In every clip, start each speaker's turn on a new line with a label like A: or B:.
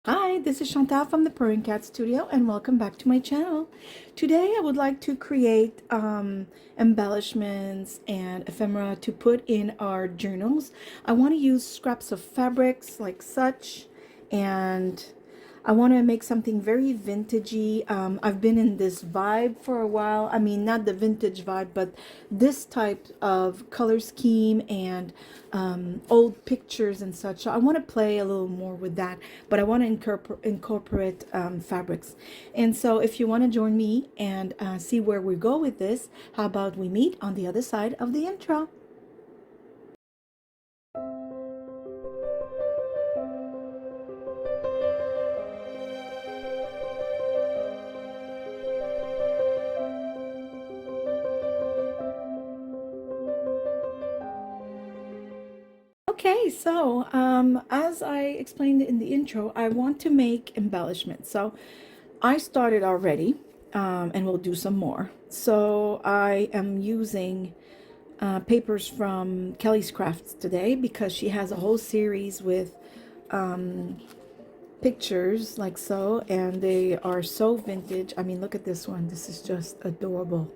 A: Hi, this is Chantal from the Purring Cat Studio and welcome back to my channel. Today I would like to create embellishments and ephemera to put in our journals. I want to use scraps of fabrics like such, and I want to make something very vintagey. I've been in this vibe for a while. I mean, not the vintage vibe, but this type of color scheme and old pictures and such. So I want to play a little more with that, but I want to incorporate fabrics. And so if you want to join me and see where we go with this, how about we meet on the other side of the intro? Okay, so as I explained in the intro, I want to make embellishments. So I started already, and we'll do some more. So I am using papers from Kelly's Crafts today because she has a whole series with pictures like so, and they are so vintage. I mean, look at this one. This is just adorable.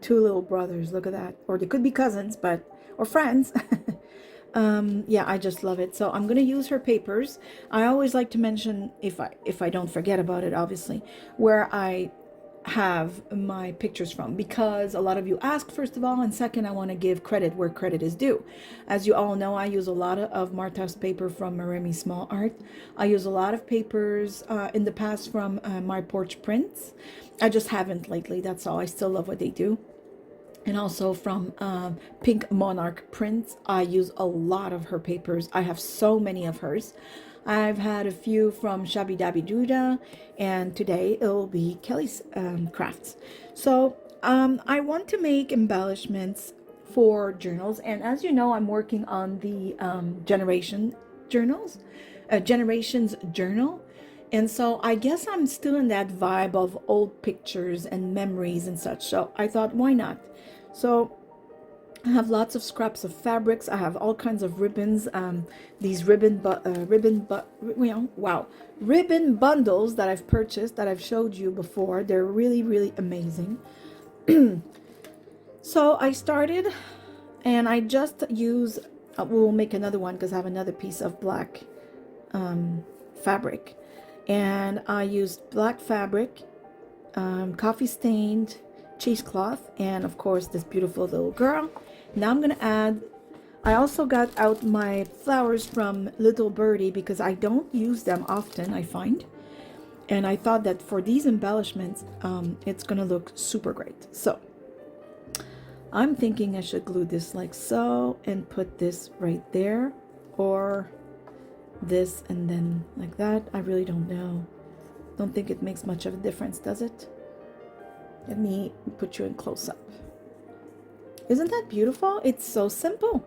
A: Two little brothers, look at that. Or they could be cousins, but or friends. Yeah, I just love it. So I'm gonna use her papers. I always like to mention, if I don't forget about it, obviously, where I have my pictures from, because a lot of you ask, first of all, and second, I want to give credit where credit is due. As you all know, I use a lot of Martha's paper from Maremi Small Art. I use a lot of papers in the past from My Porch Prints. I just haven't lately, that's all. I still love what they do. And also from Pink Monarch Prints. I use a lot of her papers. I have so many of hers. I've had a few from Shabby Dabby Duda, and today it'll be Kelly's Crafts. So I want to make embellishments for journals, and as you know, I'm working on the Generations Journal. And so I guess I'm still in that vibe of old pictures and memories and such. So I thought, why not? So I have lots of scraps of fabrics. I have all kinds of ribbons. These ribbon bundles that I've purchased, that I've showed you before. They're really, really amazing. So I started, and I just use. We'll make another one because I have another piece of black fabric, and I used black fabric, coffee stained cheesecloth, and of course this beautiful little girl. Now I'm gonna add, I also got out my flowers from Little Birdie because I don't use them often, I find, and I thought that for these embellishments it's gonna look super great. So I'm thinking I should glue this like so and put this right there, or this and then like that. I really don't know. Don't think it makes much of a difference, does it? Let me put you in close up. Isn't that beautiful? It's so simple.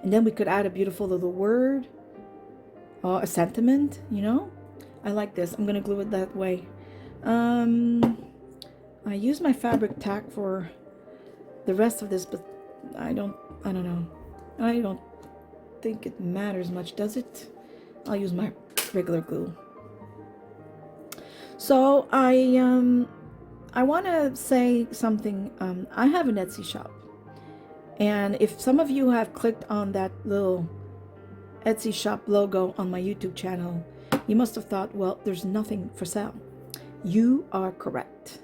A: And then we could add a beautiful little word or a sentiment, you know? I like this. I'm gonna glue it that way. I use my fabric tack for the rest of this, but I don't know. I don't think it matters much, does it? I'll use my regular glue. So I want to say something. I have an Etsy shop, and if some of you have clicked on that little Etsy shop logo on my YouTube channel, you must have thought, well, there's nothing for sale. You are correct.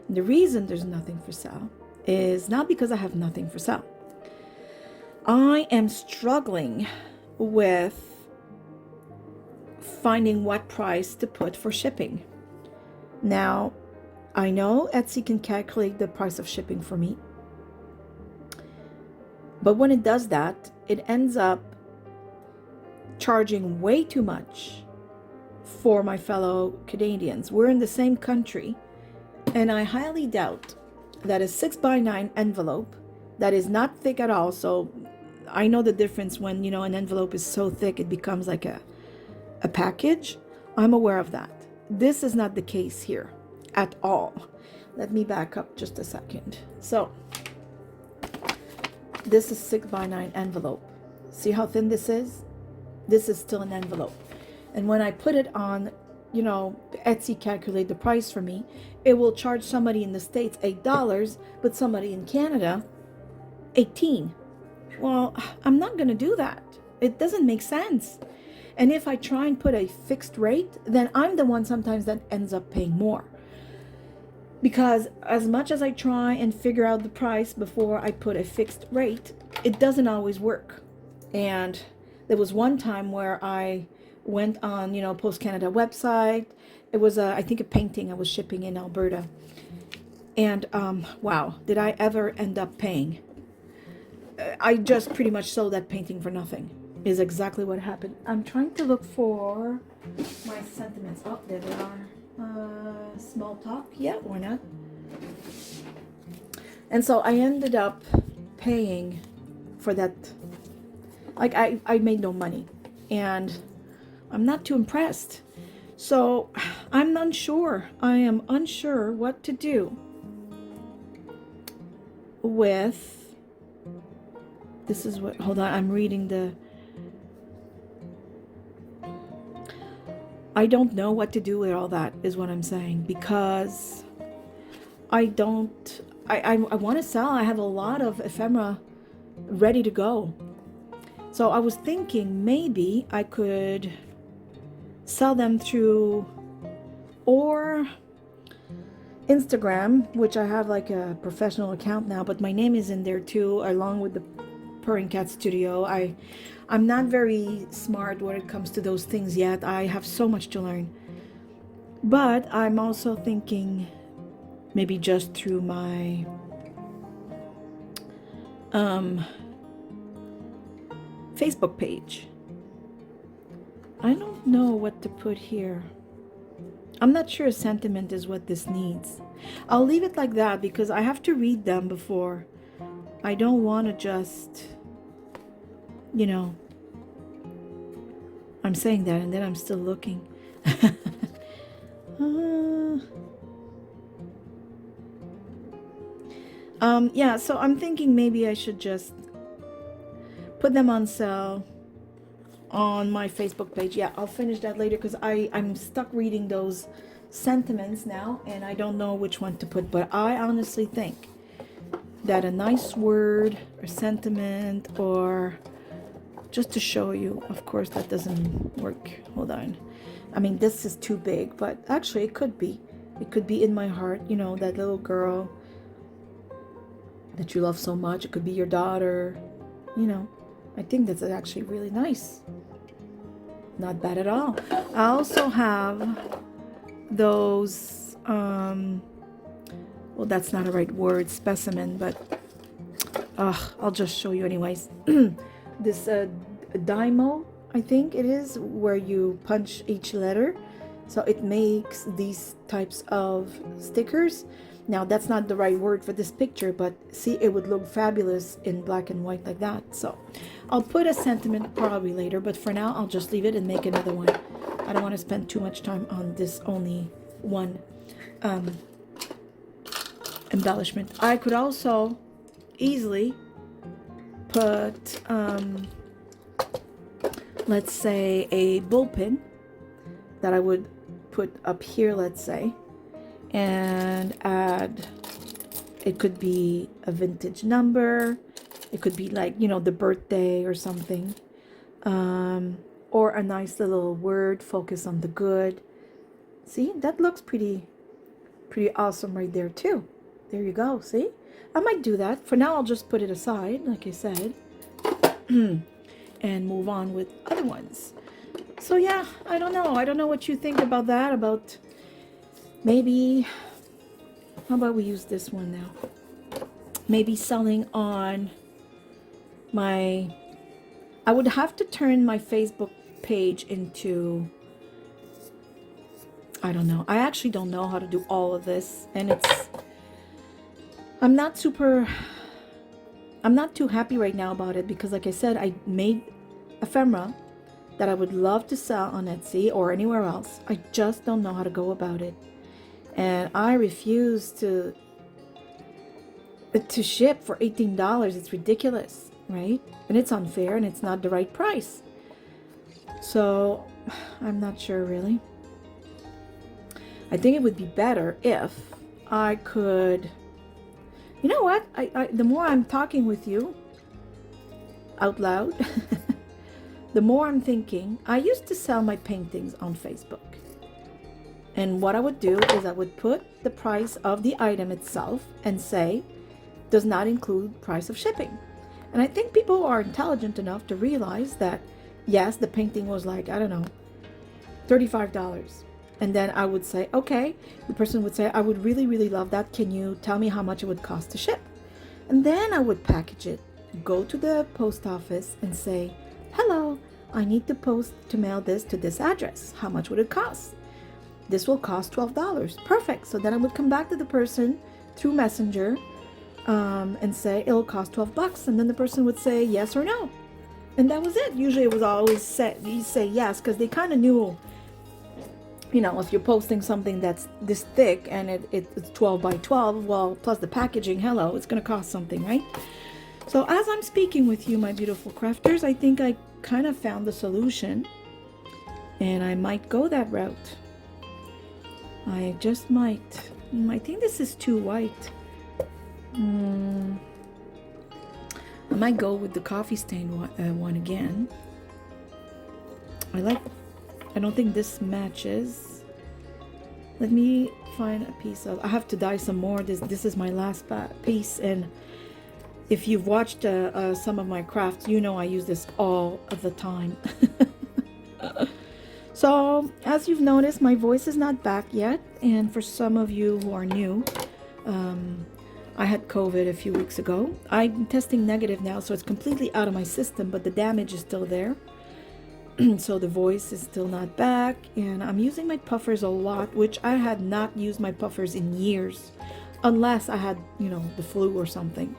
A: And the reason there's nothing for sale is not because I have nothing for sale. I am struggling with finding what price to put for shipping. Now, I know Etsy can calculate the price of shipping for me, but when it does that, it ends up charging way too much for my fellow Canadians. We're in the same country, and I highly doubt that a 6x9 envelope that is not thick at all, so I know the difference when, you know, an envelope is so thick it becomes like a package. I'm aware of that. This is not the case here at all. Let me back up just a second. So this is 6x9 envelope. See how thin this is? This is still an envelope. And when I put it on, you know, Etsy calculate the price for me, it will charge somebody in the States $8, but somebody in Canada 18. Well, I'm not going to do that. It doesn't make sense. And if I try and put a fixed rate, then I'm the one sometimes that ends up paying more. Because as much as I try and figure out the price before I put a fixed rate, it doesn't always work. And there was one time where I went on, you know, Post Canada website. It was I think a painting I was shipping in Alberta. And wow, did I ever end up paying? I just pretty much sold that painting for nothing, is exactly what happened. I'm trying to look for my sentiments. Oh, there they are. Small talk. Yeah, why not? And so I ended up paying for that. Like I made no money, and I'm not too impressed. So I'm unsure. I am unsure what to do with. This is what, hold on, I'm reading the, I don't know what to do with all that, is what I'm saying, because I don't, I want to sell. I have a lot of ephemera ready to go. So I was thinking maybe I could sell them through or Instagram, which I have like a professional account now, but my name is in there too, along with the ThePurringCatStudio. I'm not very smart when it comes to those things yet. I have so much to learn. But I'm also thinking maybe just through my Facebook page. I don't know what to put here. I'm not sure sentiment is what this needs. I'll leave it like that because I have to read them before. I don't want to just, you know, I'm saying that and then I'm still looking. Yeah, so I'm thinking maybe I should just put them on sale on my Facebook page. Yeah, I'll finish that later because I'm stuck reading those sentiments now and I don't know which one to put, but I honestly think that a nice word or sentiment, or just to show you, of course that doesn't work. Hold on. I mean, this is too big, but actually it could be in my heart, you know, that little girl that you love so much. It could be your daughter, you know. I think that's actually really nice. Not bad at all. I also have those well, that's not a right word, specimen, but I'll just show you anyways. This Dymo, I think it is, where you punch each letter, so it makes these types of stickers. Now that's not the right word for this picture, but see, it would look fabulous in black and white like that. So I'll put a sentiment probably later, but for now I'll just leave it and make another one. I don't want to spend too much time on this only one embellishment. I could also easily put let's say a bullpen that I would put up here, let's say, and add, it could be a vintage number, it could be like, you know, the birthday or something, or a nice little word, focus on the good. See, that looks pretty awesome right there too. There you go. See, I might do that. For now I'll just put it aside, like I said, and move on with other ones. So yeah, I don't know what you think about that, about maybe, how about we use this one now, maybe selling on my, I would have to turn my Facebook page into, I don't know, I actually don't know how to do all of this, and it's, I'm not too happy right now about it, because like I said, I made ephemera that I would love to sell on Etsy or anywhere else. I just don't know how to go about it, and I refuse to ship for $18. It's ridiculous, right? And it's unfair, and it's not the right price. So I'm not sure really. I think it would be better if I could, you know what, the more I'm talking with you out loud, the more I'm thinking, I used to sell my paintings on Facebook. And what I would do is I would put the price of the item itself and say, does not include price of shipping. And I think people are intelligent enough to realize that, yes, the painting was like, I don't know, $35. And then I would say, okay, the person would say, I would really, really love that. Can you tell me how much it would cost to ship? And then I would package it, go to the post office and say, hello, I need to mail this to this address. How much would it cost? This will cost $12. Perfect. So then I would come back to the person through Messenger and say it'll cost $12. And then the person would say yes or no. And that was it. Usually it was always set. You say yes because they kind of knew, you know, if you're posting something that's this thick and it's 12 by 12, well, plus the packaging, hello, it's going to cost something, right? So as I'm speaking with you, my beautiful crafters, I think I kind of found the solution. And I might go that route. I just might. I think this is too white. I might go with the coffee stain one again. I don't think this matches. Let me find a piece of, I have to dye some more. This is my last piece, and if you've watched some of my crafts, you know I use this all of the time. So, as you've noticed, my voice is not back yet, and for some of you who are new, I had COVID a few weeks ago. I'm testing negative now, so it's completely out of my system, but the damage is still there. So the voice is still not back, and I'm using my puffers a lot, which I had not used my puffers in years, unless I had, you know, the flu or something.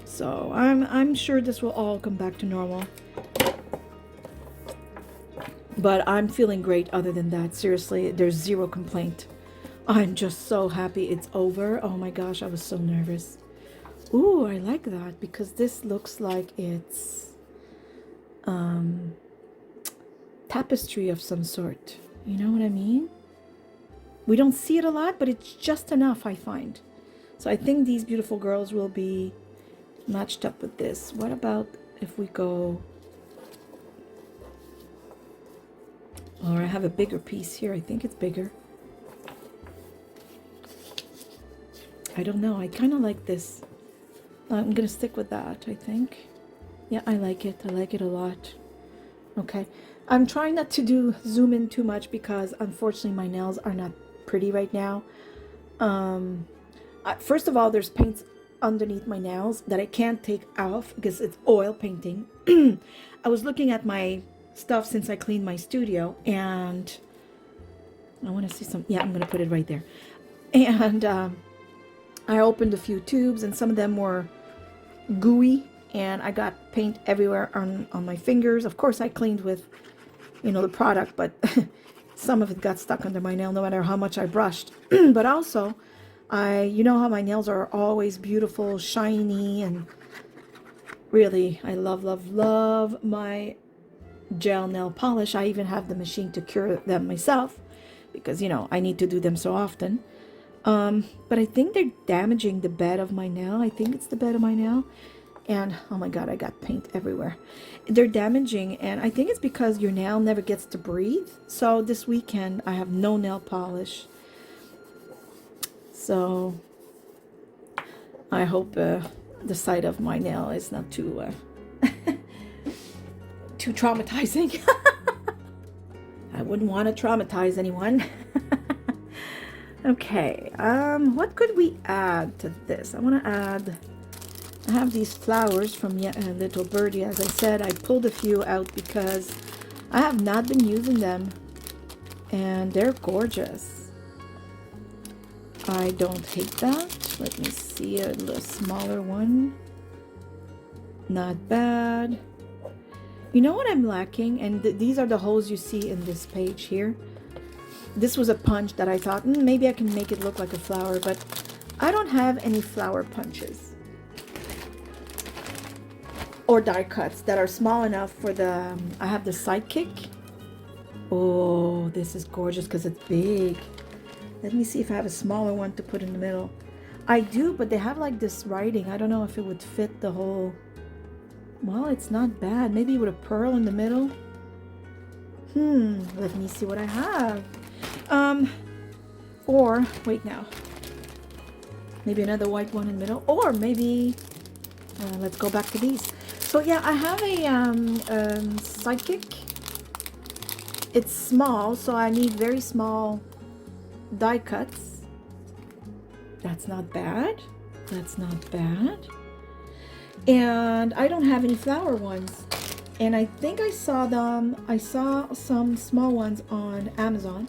A: So I'm sure this will all come back to normal. But I'm feeling great other than that. Seriously, there's zero complaint. I'm just so happy it's over. Oh my gosh, I was so nervous. Ooh, I like that because this looks like it's tapestry of some sort. You know what I mean? We don't see it a lot, but it's just enough, I find. So I think these beautiful girls will be matched up with this. What about if we go... Or I have a bigger piece here. I think it's bigger. I don't know. I kind of like this. I'm going to stick with that, I think. Yeah, I like it. I like it a lot. Okay. I'm trying not to zoom in too much because unfortunately my nails are not pretty right now. First of all, there's paints underneath my nails that I can't take off because it's oil painting. I was looking at my stuff since I cleaned my studio, and I want to see some. Yeah, I'm gonna put it right there. And I opened a few tubes, and some of them were gooey, and I got paint everywhere on my fingers. Of course, I cleaned with, you know, the product, but some of it got stuck under my nail no matter how much I brushed. But also, you know how my nails are always beautiful, shiny, and really, I love my gel nail polish. I even have the machine to cure them myself because, you know, I need to do them so often. But I think they're damaging the bed of my nail. I think it's the bed of my nail. And oh my god, I got paint everywhere. They're damaging, and I think it's because your nail never gets to breathe. So this weekend I have no nail polish. So I hope the sight of my nail is not too too traumatizing. I wouldn't want to traumatize anyone. Okay, what could we add to this? I have these flowers from Little Birdie. As I said, I pulled a few out because I have not been using them, and they're gorgeous. I don't hate that. Let me see a little smaller one. Not bad. You know what I'm lacking? And these are the holes you see in this page here. This was a punch that I thought, maybe I can make it look like a flower, but I don't have any flower punches or die cuts that are small enough for the, I have the Sidekick, Oh, this is gorgeous because it's big. Let me see if I have a smaller one to put in the middle. I do, but they have like this writing. I don't know if it would fit the whole. Well, it's not bad. Maybe with a pearl in the middle. Let me see what I have. Or wait now. Maybe another white one in the middle, or maybe let's go back to these. So yeah, I have a psychic. It's small, so I need very small die cuts. That's not bad. That's not bad. And I don't have any flower ones. And I think I saw them. I saw some small ones on Amazon.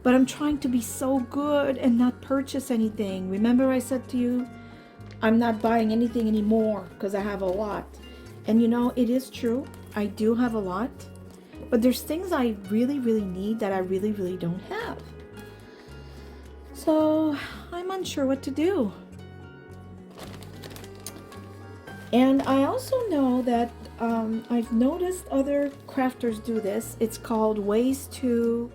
A: But I'm trying to be so good and not purchase anything. Remember I said to you, I'm not buying anything anymore because I have a lot. And you know, it is true. I do have a lot. But there's things I really, really need that I really, really don't have. So I'm unsure what to do. And I also know that I've noticed other crafters do this. It's called Ways to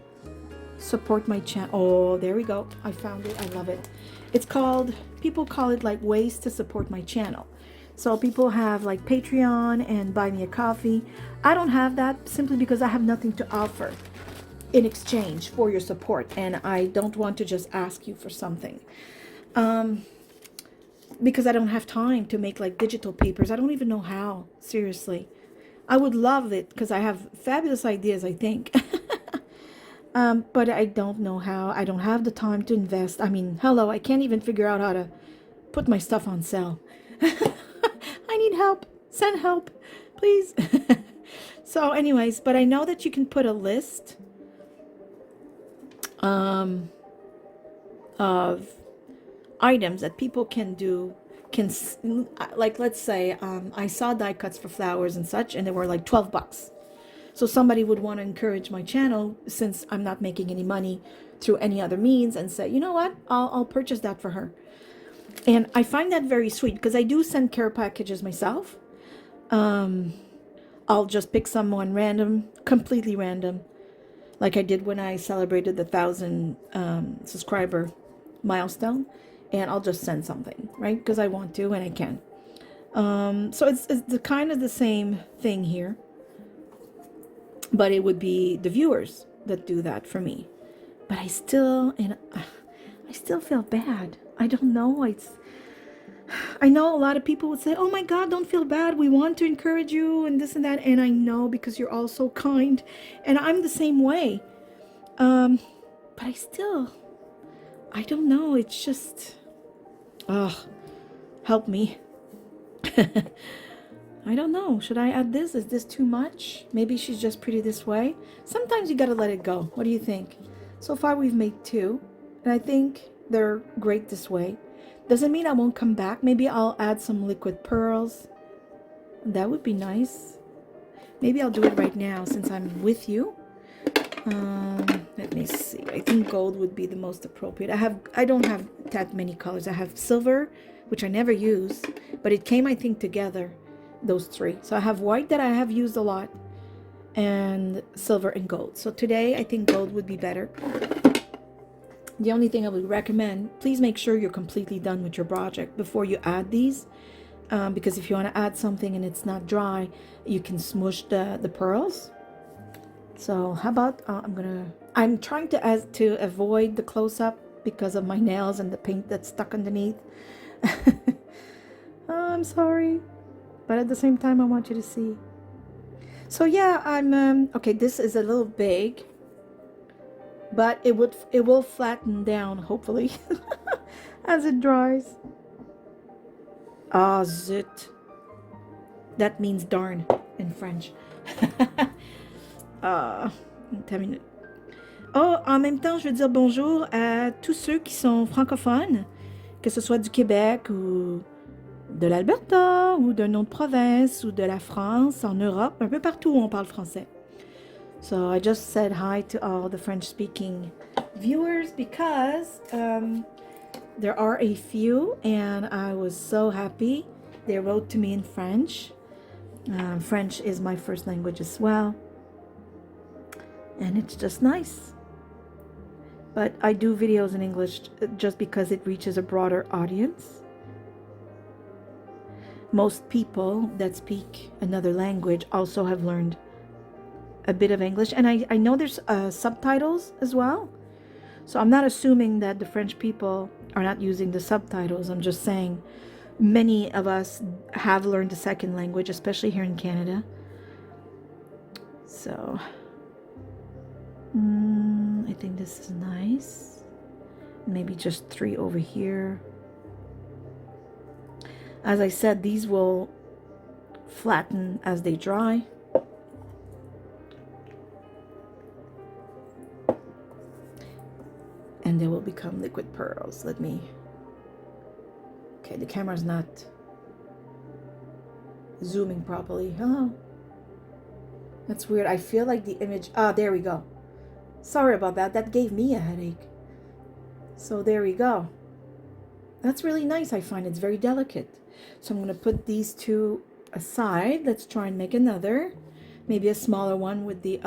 A: Support My Channel. Oh, there we go. I found it. I love it. It's called, people call it like Ways to Support My Channel. So people have like Patreon and Buy Me a Coffee. I don't have that simply because I have nothing to offer in exchange for your support. And I don't want to just ask you for something. Because I don't have time to make like digital papers. I don't even know how, seriously. I would love it because I have fabulous ideas, I think. But I don't know how. I don't have the time to invest. I mean, hello, I can't even figure out how to put my stuff on sale. I need help. Send help, please. So anyways, but I know that you can put a list of items that people can do. Like, let's say I saw die cuts for flowers and such, and they were like $12. So somebody would want to encourage my channel since I'm not making any money through any other means and say, you know what, I'll purchase that for her. And I find that very sweet because I do send care packages myself. I'll just pick someone random, completely random, like I did when I celebrated the 1,000 subscriber milestone, and I'll just send something, right? Because I want to and I can. So it's the kind of the same thing here. But it would be the viewers that do that for me. But I still feel bad. I don't know. I know a lot of people would say, oh my God, don't feel bad. We want to encourage you and this and that. And I know because you're all so kind. And I'm the same way. But I don't know. It's just, help me. I don't know. Should I add this? Is this too much? Maybe she's just pretty this way. Sometimes you gotta let it go. What do you think? So far we've made 2. And I think they're great this way. Doesn't mean I won't come back. Maybe I'll add some liquid pearls. That would be nice. Maybe I'll do it right now since I'm with you. Let me see. I think gold would be the most appropriate. I don't have that many colors. I have silver, which I never use. But it came, I think, together. Those 3. So I have white that I have used a lot, and silver and gold. So today I think gold would be better. The only thing I would recommend, please make sure you're completely done with your project before you add these, because if you want to add something and it's not dry, you can smush the pearls. So how about I'm trying to avoid the close-up because of my nails and the paint that's stuck underneath. I'm sorry. But at the same time, I want you to see. So yeah, I'm okay. This is a little big, but it will flatten down hopefully as it dries. Ah, zut. That means darn in French. Terminé. Oh, en même temps, je veux dire bonjour à tous ceux qui sont francophones, que ce soit du Québec ou de l'Alberta ou d'un autre province ou de la France, en Europe, un peu partout où on parle français. So I just said hi to all the French-speaking viewers because there are a few, and I was so happy. They wrote to me in French. French is my first language as well. and it's just nice. But I do videos in English just because it reaches a broader audience. Most people that speak another language also have learned a bit of English, and I know there's subtitles as well. So I'm not assuming that the French people are not using the subtitles. I'm just saying many of us have learned a second language, especially here in Canada. So I think this is nice. Maybe just 3 over here. As I said, these will flatten as they dry. And they will become liquid pearls. Let me... Okay, the camera's not zooming properly. Oh, that's weird. I feel like the image... Ah, there we go. Sorry about that. That gave me a headache. So there we go. That's really nice. I find it's very delicate. So I'm going to put these two aside. Let's try and make another. Maybe a smaller one with the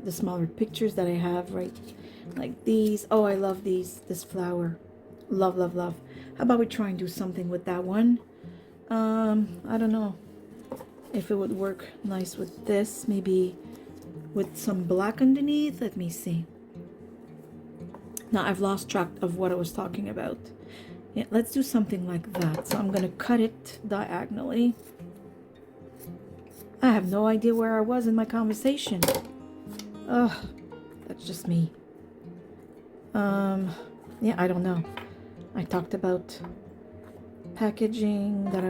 A: smaller pictures that I have, right? Like these. Oh, I love these. This flower. Love, love, love. How about we try and do something with that one? I don't know if it would work nice with this. Maybe with some black underneath. Let me see. Now I've lost track of what I was talking about. Yeah, let's do something like that. So I'm going to cut it diagonally. I have no idea where I was in my conversation. Ugh, that's just me. Yeah, I don't know. I talked about packaging that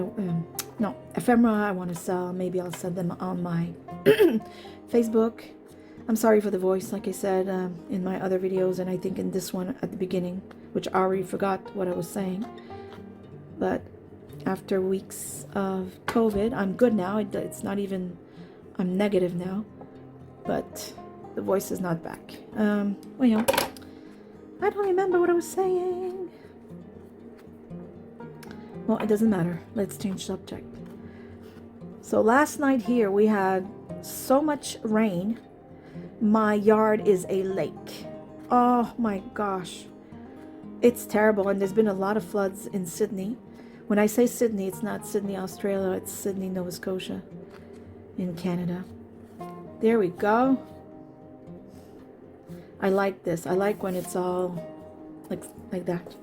A: no, ephemera I want to sell. Maybe I'll sell them on my Facebook. I'm sorry for the voice, like I said in my other videos, and I think in this one at the beginning, which I already forgot what I was saying. But after weeks of COVID, I'm good now. It's not even, I'm negative now, but the voice is not back. Well, you know, I don't remember what I was saying. Well, it doesn't matter. Let's change subject. So last night here we had so much rain. My yard is a lake. Oh my gosh. It's terrible, and there's been a lot of floods in Sydney. When I say Sydney, it's not Sydney, Australia. It's Sydney, Nova Scotia in Canada. There we go. I like this. I like when it's all like that.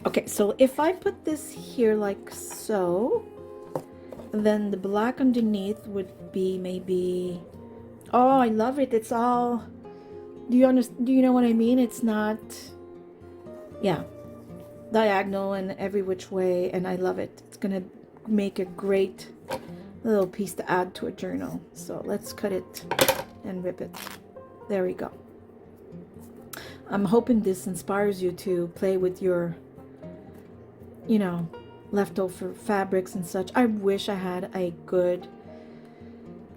A: Okay, so if I put this here like so, then the black underneath would be maybe... Oh, I love it. It's all... Do you understand? Do you know what I mean? It's not... Yeah. Diagonal and every which way, and I love it. It's gonna make a great little piece to add to a journal. So let's cut it and rip it. There we go. I'm hoping this inspires you to play with your, you know, leftover fabrics and such. I wish I had a good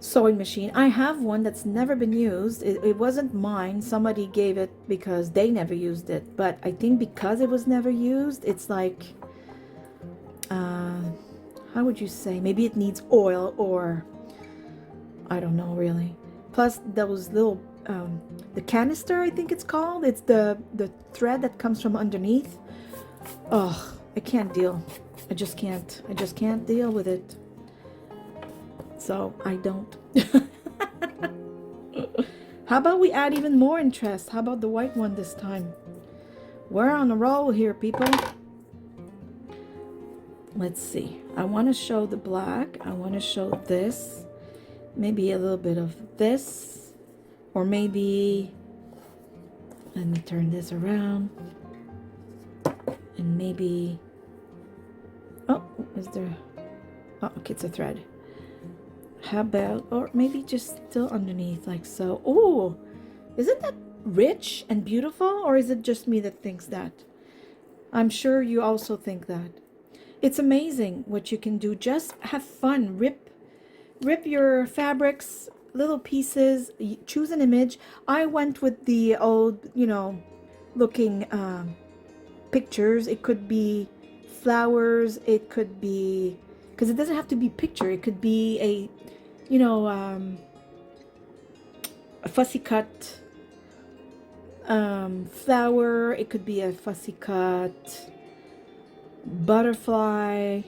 A: sewing machine. I have one that's never been used. It wasn't mine. Somebody gave it because they never used it. But I think because it was never used, it's like, how would you say? Maybe it needs oil, or I don't know really. Plus those little, the canister, I think it's called. It's the thread that comes from underneath. Oh, I can't deal. I just can't deal with it. So I don't. How about we add even more interest? How about the white one this time? We're on a roll here, people. Let's see. I want to show the black. I want to show this. Maybe a little bit of this. Or maybe... Let me turn this around. And maybe... Oh, is there... Oh, okay, it's a thread. How about... Or maybe just still underneath, like so. Oh, isn't that rich and beautiful? Or is it just me that thinks that? I'm sure you also think that. It's amazing what you can do. Just have fun. Rip your fabrics, little pieces. Choose an image. I went with the old, you know, looking pictures. It could be flowers. It could be, because it doesn't have to be picture. It could be a, you know, a fussy cut flower. It could be a fussy cut, butterfly.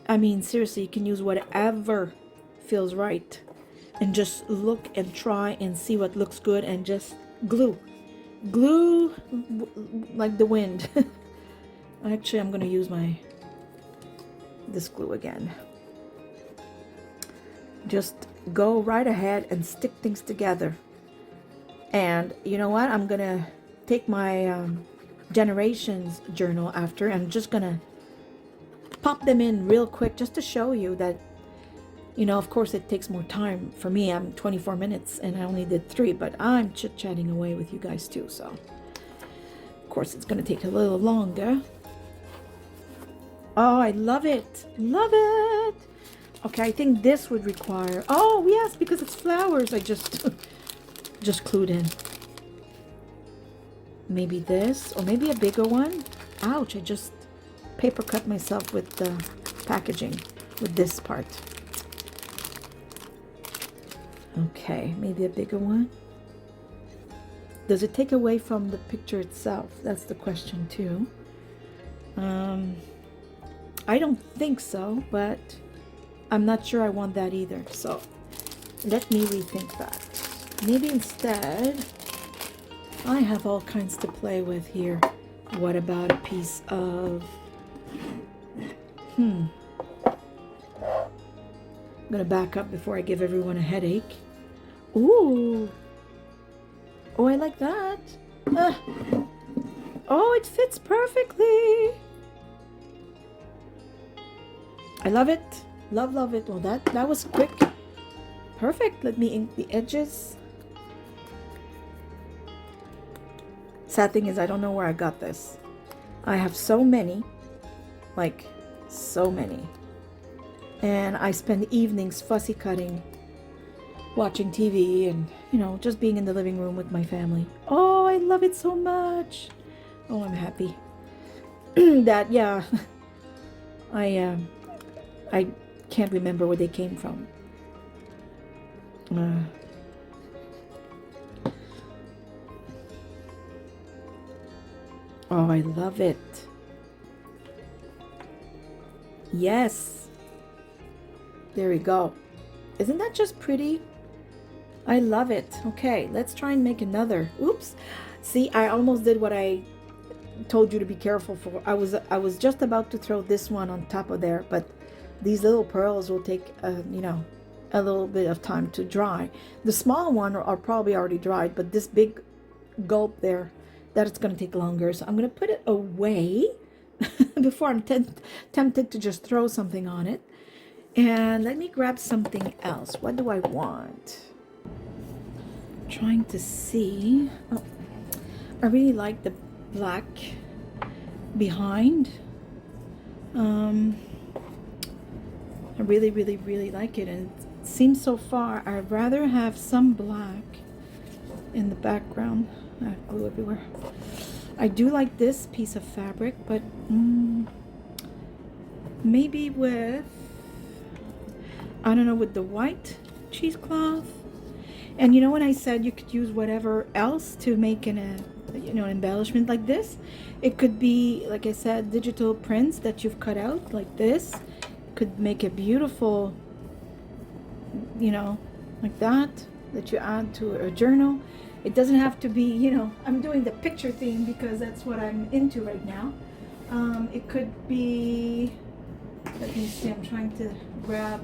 A: I mean, seriously, you can use whatever feels right. And just look and try and see what looks good and just glue. Glue like the wind. Actually, I'm going to use this glue again. Just go right ahead and stick things together. And you know what? I'm going to take my generations journal after. I'm just going to pop them in real quick just to show you that, you know, of course it takes more time for me. I'm 24 minutes and I only did 3, but I'm chit-chatting away with you guys too. So of course it's going to take a little longer. Oh, I love it. Love it. Okay, I think this would require, oh yes, because it's flowers. I just clued in. Maybe this, or maybe a bigger one. Ouch, I just paper cut myself with the packaging with this part. Okay, maybe a bigger one. Does it take away from the picture itself? That's the question too. I don't think so, but I'm not sure I want that either. So let me rethink that. Maybe instead, I have all kinds to play with here. What about a piece of, I'm gonna back up before I give everyone a headache. Ooh. Oh, I like that. Oh, it fits perfectly. I love it. Love it. Well, that was quick. Perfect. Let me ink the edges. Sad thing is, I don't know where I got this. I have so many. Like, so many. And I spend evenings fussy cutting, watching TV, and, you know, just being in the living room with my family. Oh, I love it so much. Oh, I'm happy. That, yeah. I can't remember where they came from. Oh, I love it. Yes. There we go. Isn't that just pretty? I love it. Okay, let's try and make another. Oops. See, I almost did what I told you to be careful for. I was just about to throw this one on top of there, but these little pearls will take, you know, a little bit of time to dry. The small one are probably already dried, but this big gulp there, that it's going to take longer. So I'm going to put it away before I'm tempted to just throw something on it. And let me grab something else. What do I want? Trying to see. Oh, I really like the black behind. I really like it, and it seems so far I'd rather have some black in the background. I have glue everywhere. I do like this piece of fabric, but maybe with, I don't know, with the white cheesecloth. And you know, when I said you could use whatever else to make an embellishment like this, it could be, like I said, digital prints that you've cut out like this. Could make a beautiful, you know, like that you add to a journal. It doesn't have to be, you know, I'm doing the picture theme because that's what I'm into right now. It could be, let me see, I'm trying to grab,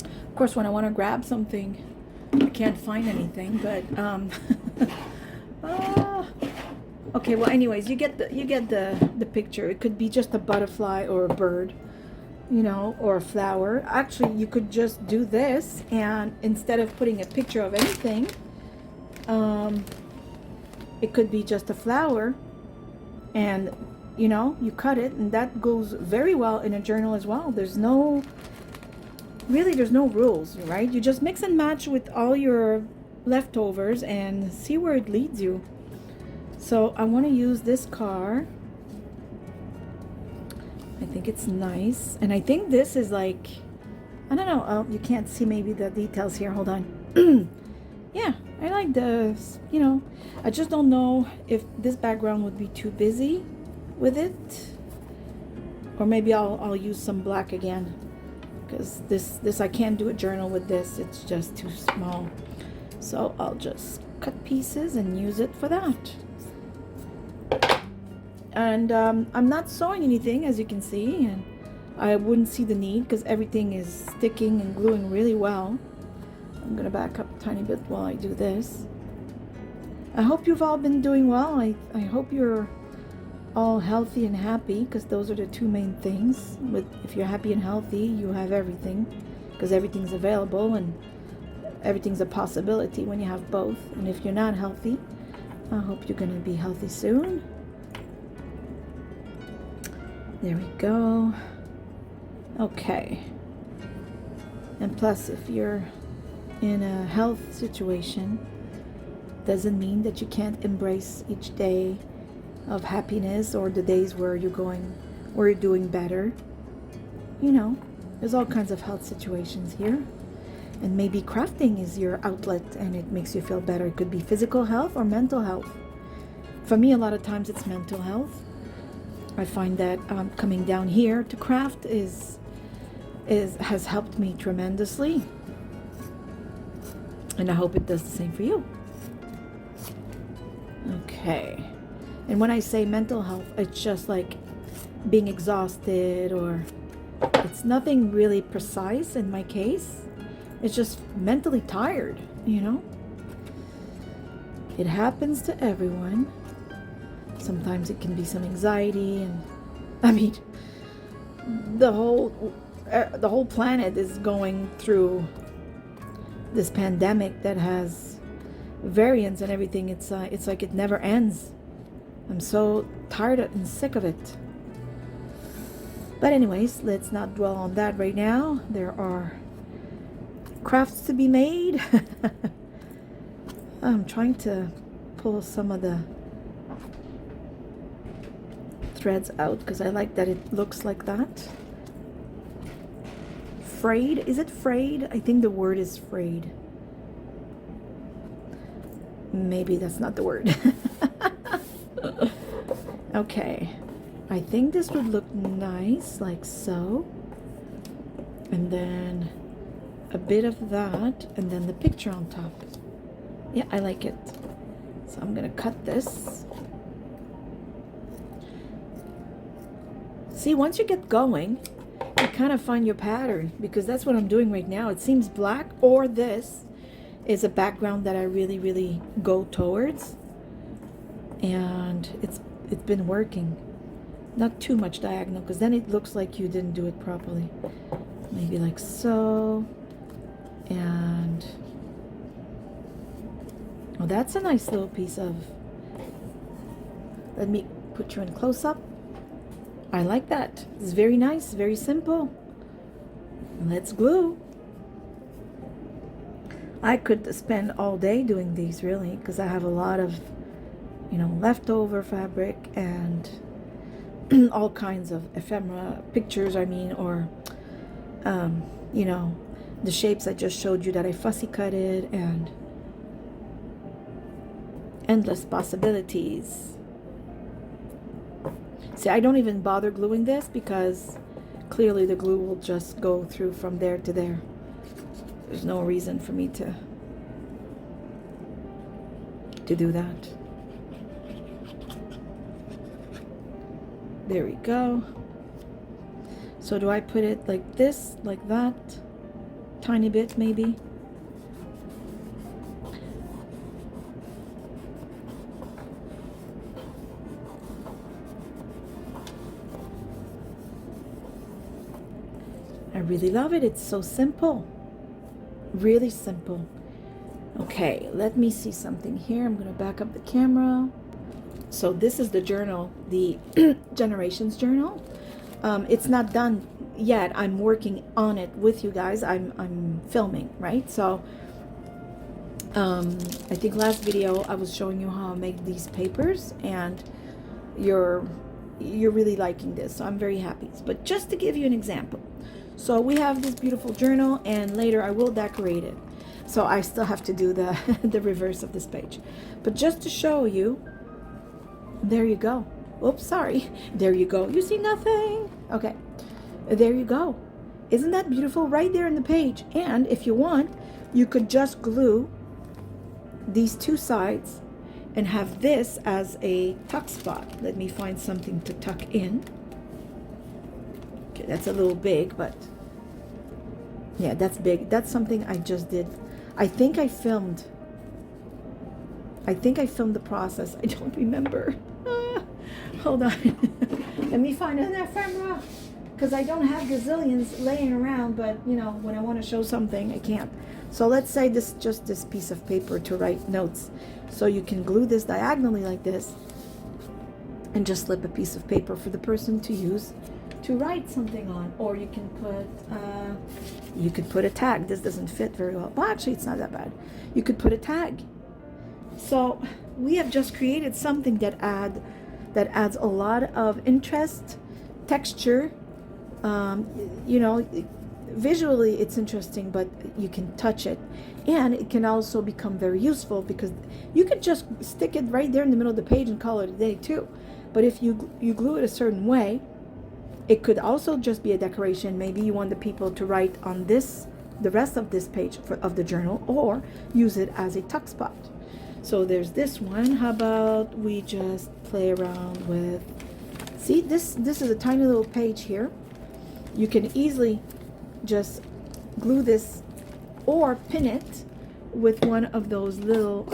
A: of course when I want to grab something I can't find anything, but okay, well anyways, you get the picture. It could be just a butterfly or a bird, you know, or a flower. Actually, you could just do this, and instead of putting a picture of anything, it could be just a flower, and you know, you cut it, and that goes very well in a journal as well. There's no rules, right? You just mix and match with all your leftovers and see where it leads you. So I want to use this car. I think it's nice, and I think this is like, I don't know, you can't see maybe the details here, hold on. yeah, I like this, you know. I just don't know if this background would be too busy with it, or maybe I'll use some black again, because this I can't do a journal with this. It's just too small. So I'll just cut pieces and use it for that. And I'm not sewing anything, as you can see, and I wouldn't see the need because everything is sticking and gluing really well. I'm gonna back up a tiny bit while I do this. I hope you've all been doing well. I hope you're all healthy and happy, because those are the two main things. If you're happy and healthy, you have everything, because everything's available and everything's a possibility when you have both. And if you're not healthy, I hope you're gonna be healthy soon. There we go. Okay. And plus, if you're in a health situation, doesn't mean that you can't embrace each day of happiness, or the days where you're doing better. You know, there's all kinds of health situations here. And maybe crafting is your outlet and it makes you feel better. It could be physical health or mental health. For me, a lot of times it's mental health. I find that coming down here to craft has helped me tremendously, and I hope it does the same for you. Okay, and when I say mental health, it's just like being exhausted, or it's nothing really precise in my case. It's just mentally tired, you know. It happens to everyone. Sometimes it can be some anxiety, and I mean, the whole planet is going through this pandemic that has variants and everything. It's like it never ends. I'm so tired and sick of it. But anyways, let's not dwell on that right now. There are crafts to be made. I'm trying to pull some of the threads out because I like that it looks like that. Frayed, is it frayed? I think the word is frayed. Maybe that's not the word. Okay, I think this would look nice like so, and then a bit of that, and then the picture on top. Yeah, I like it. So I'm gonna cut this. See, once you get going, you kind of find your pattern, because that's what I'm doing right now. It seems black, or this is a background that I really go towards, and it's been working. Not too much diagonal, because then it looks like you didn't do it properly. Maybe like so, and oh, that's a nice little piece of, let me put you in close up. I like that. It's very nice, very simple. Let's glue. I could spend all day doing these, really, because I have a lot of, you know, leftover fabric and all kinds of ephemera pictures, I mean, or you know, the shapes I just showed you that I fussy cutted, and endless possibilities. See, I don't even bother gluing this because clearly the glue will just go through from there to there. There's no reason for me to do that. There we go. So do I put it like this, like that? Tiny bit maybe? I really love it. It's so simple. Really simple. Okay, let me see something here. I'm going to back up the camera. So this is the journal, the Generations journal. It's not done yet. I'm working on it with you guys. I'm filming, right? So I think last video I was showing you how I make these papers, and you're really liking this, so I'm very happy. But just to give you an example, so we have this beautiful journal, and later I will decorate it. So I still have to do the the reverse of this page. But just to show you, there you go. Oops, sorry. There you go. You see nothing? Okay. There you go. Isn't that beautiful? Right there in the page. And if you want, you could just glue these two sides and have this as a tuck spot. Let me find something to tuck in. Okay, that's a little big, but yeah, that's big. That's something I just did. I think I filmed the process. I don't remember. Hold on. Let me find an ephemera, because I don't have gazillions laying around, but you know, when I want to show something, I can't. So let's say this just this piece of paper to write notes. So you can glue this diagonally like this and just slip a piece of paper for the person to use to write something on. Or you can put a tag. This doesn't fit very well. Well, actually, it's not that bad. You could put a tag. So we have just created something that adds a lot of interest, texture. You know, visually it's interesting, but you can touch it, and it can also become very useful because you could just stick it right there in the middle of the page and call it a day too. But if you glue it a certain way, it could also just be a decoration. Maybe you want the people to write on this, the rest of this page of the journal, or use it as a tuck spot. So there's this one. How about we just play around with, see, this is a tiny little page here. You can easily just glue this or pin it with one of those little,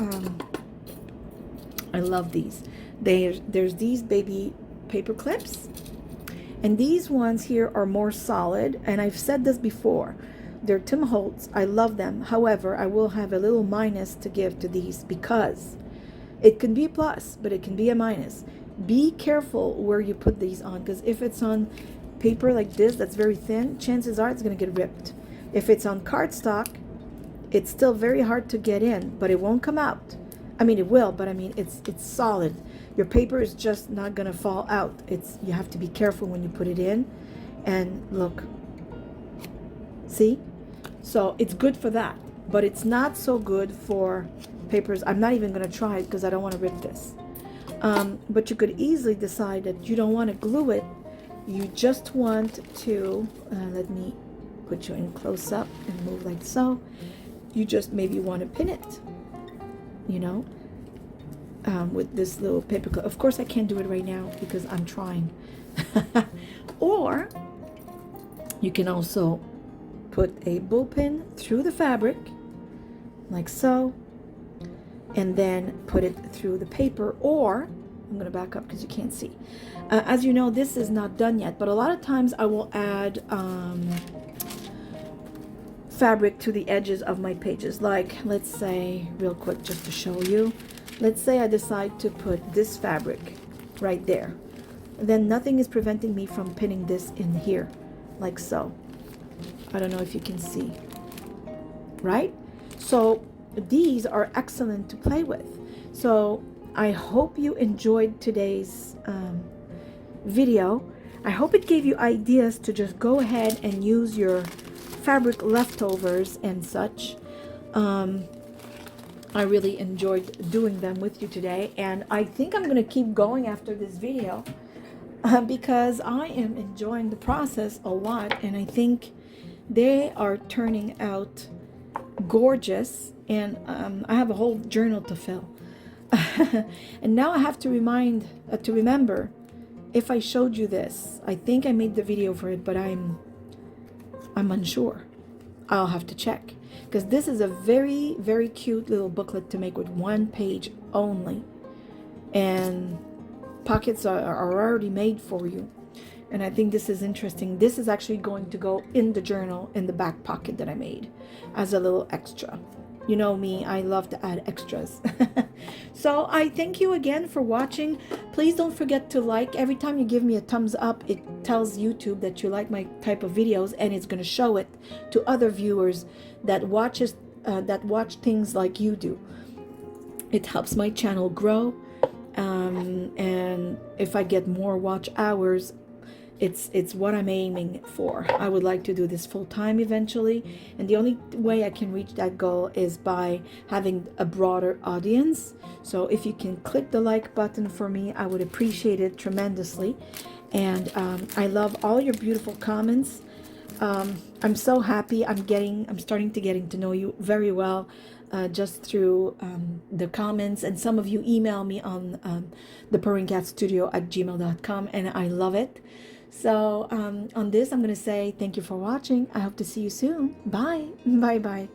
A: I love these. There's these baby paper clips, and these ones here are more solid, and I've said this before. They're Tim Holtz. I love them. However, I will have a little minus to give to these because it can be a plus, but it can be a minus. Be careful where you put these on, because if it's on paper like this that's very thin, chances are it's going to get ripped. If it's on cardstock, it's still very hard to get in, but it won't come out. I mean, it will, but I mean, it's solid. Your paper is just not going to fall out. You have to be careful when you put it in. And look, see? So it's good for that, but it's not so good for papers. I'm not even going to try it because I don't want to rip this. But you could easily decide that you don't want to glue it. You just want to, let me put you in close up and move like so. You just maybe want to pin it, you know, with this little paper clip. Of course, I can't do it right now because I'm trying. Or you can also put a bull pin through the fabric, like so, and then put it through the paper. Or, I'm going to back up because you can't see. As you know, this is not done yet, but a lot of times I will add fabric to the edges of my pages. Like, let's say, real quick, just to show you, let's say I decide to put this fabric right there. Then nothing is preventing me from pinning this in here, like so. I don't know if you can see, right? So these are excellent to play with. So I hope you enjoyed today's video. I hope it gave you ideas to just go ahead and use your fabric leftovers and such. I really enjoyed doing them with you today, and I think I'm going to keep going after this video because I am enjoying the process a lot, and I think they are turning out gorgeous. And I have a whole journal to fill. And now I have to remember if I showed you this. I think I made the video for it, but I'm unsure. I'll have to check, because this is a very, very cute little booklet to make with one page only, and pockets are already made for you. And I think this is interesting. This is actually going to go in the journal in the back pocket that I made as a little extra. You know me, I love to add extras. So I thank you again for watching. Please don't forget to like. Every time you give me a thumbs up, it tells YouTube that you like my type of videos, and it's going to show it to other viewers that watch things like you do. It helps my channel grow, and if I get more watch hours, it's what I'm aiming for. I would like to do this full time eventually, and the only way I can reach that goal is by having a broader audience. So if you can click the like button for me, I would appreciate it tremendously. And I love all your beautiful comments. I'm so happy. I'm starting to getting to know you very well, just through the comments, and some of you email me on ThePurringCatStudio@gmail.com, and I love it. So on this, I'm going to say thank you for watching. I hope to see you soon. Bye. Bye bye.